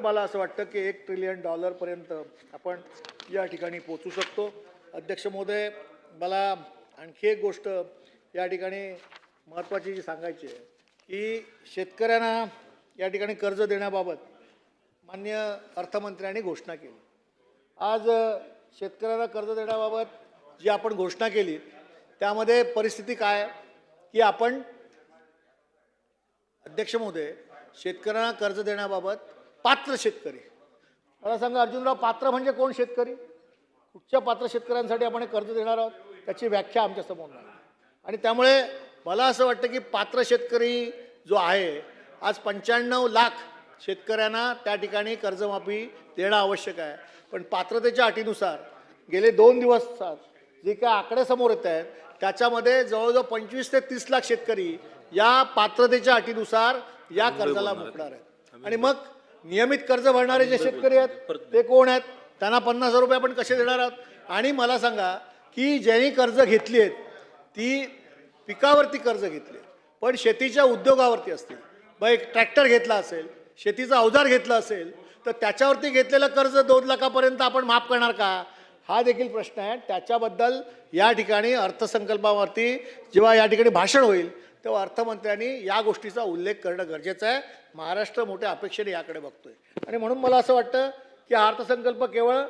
मला असं वाटतं की $1 ट्रिलियन पर्यंत आपण या ठिकाणी पोहोचू शकतो. अध्यक्ष महोदय, मला आणखी एक गोष्ट या ठिकाणी महत्त्वाची जी सांगायची आहे की शेतकऱ्यांना या ठिकाणी कर्ज देण्याबाबत माननीय अर्थमंत्र्यांनी घोषणा केली. आज शेतकऱ्यांना कर्ज देण्याबाबत जी आपण घोषणा केली त्यामध्ये परिस्थिती काय की आपण अध्यक्ष महोदय शेतकऱ्यांना कर्ज देण्याबाबत पात्र शेतकरी, मला सांगा अर्जुनराव, पात्र म्हणजे कोण शेतकरी? कुठच्या पात्र शेतकऱ्यांसाठी आपण कर्ज देणार आहोत त्याची व्याख्या आमच्या समोर नाही. आणि त्यामुळे मला असं वाटतं की पात्र शेतकरी जो आहे, आज 95 लाख शेतकऱ्यांना त्या ठिकाणी कर्जमाफी देणं आवश्यक आहे. पण पात्रतेच्या अटीनुसार गेले 2 दिवसात जे काय आकडे समोर येत आहेत त्याच्यामध्ये जवळजवळ 25 ते 30 लाख शेतकरी या पात्रतेच्या अटीनुसार या कर्जाला मुकणार आहेत. आणि मग नियमित कर्ज भरणारे जे शेतकरी आहेत ते कोण आहेत? त्यांना 50,000 रुपये आपण कसे देणार आहोत? आणि मला सांगा की ज्यांनी कर्ज घेतली आहेत ती पिकावरती कर्ज घेतली, पण शेतीच्या उद्योगावरती असतील, मग एक ट्रॅक्टर घेतला असेल, शेतीचा अवजार घेतला असेल, तर त्याच्यावरती घेतलेलं कर्ज 2 लाखापर्यंत आपण माफ करणार का? हा देखील प्रश्न आहे. त्याच्याबद्दल या ठिकाणी अर्थसंकल्पावरती जेव्हा या ठिकाणी भाषण होईल तेव्हा अर्थमंत्र्यांनी या गोष्टीचा उल्लेख करणं गरजेचं आहे. महाराष्ट्र मोठ्या अपेक्षेने याकडे बघतोय आणि म्हणून मला असं वाटतं की हा अर्थसंकल्प केवळ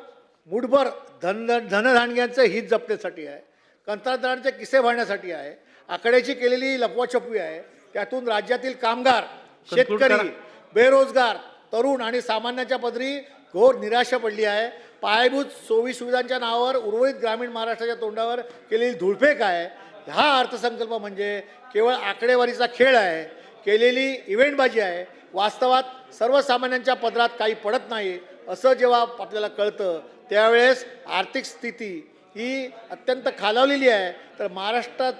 मुठभर धनधानग्यांचं हित जपण्यासाठी आहे, कंत्राटदारांचे किस्से भरण्यासाठी आहे, आकड्याची केलेली लपवाछपवी आहे. त्यातून राज्यातील कामगार, शेतकरी, बेरोजगार, तरुण आणि सामान्यांच्या पदरी घोर निराशा पडली आहे. पायाभूत सोयी सुविधांच्या नावावर उर्वरित ग्रामीण महाराष्ट्राच्या तोंडावर केलेली धुळफेक आहे. हा अर्थसंकल्प म्हणजे केवळ आकडेवारीचा खेळ आहे, केलेली इव्हेंटबाजी आहे. वास्तवात सर्वसामान्यांच्या पदरात काही पडत नाही असं जेव्हा आपल्याला कळतं त्यावेळेस आर्थिक स्थिती ही अत्यंत खालावलेली आहे. तर महाराष्ट्रात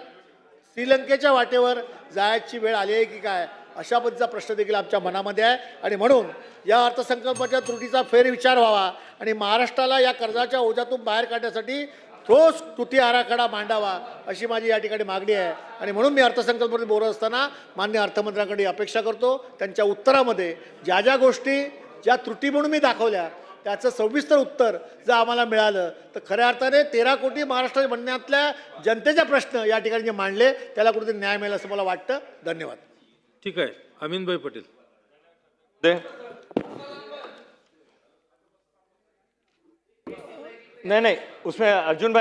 श्रीलंकेच्या वाटेवर जायची वेळ आली आहे की काय, अशा पद्धतीचा प्रश्न देखील आमच्या मनामध्ये आहे. आणि म्हणून या अर्थसंकल्पाच्या त्रुटीचा फेरविचार व्हावा आणि महाराष्ट्राला या कर्जाच्या ओझ्यातून बाहेर काढण्यासाठी ठोस कृती आराखडा मांडावा अशी माझी या ठिकाणी मागणी आहे. आणि म्हणून मी अर्थसंकल्पावर बोलत असताना माननीय अर्थमंत्र्यांकडे अपेक्षा करतो त्यांच्या उत्तरामध्ये ज्या ज्या गोष्टी ज्या त्रुटी म्हणून मी दाखवल्या त्याचं सविस्तर उत्तर जर आम्हाला मिळालं तर खऱ्या अर्थाने 13 कोटी महाराष्ट्र म्हणण्यातल्या जनतेचे प्रश्न या ठिकाणी जे मांडले त्याला कुठेतरी न्याय मिळेल असं मला वाटतं. धन्यवाद. ठीक आहे. अमीनभाई पटेल. नहीं उसमें अर्जुन भाई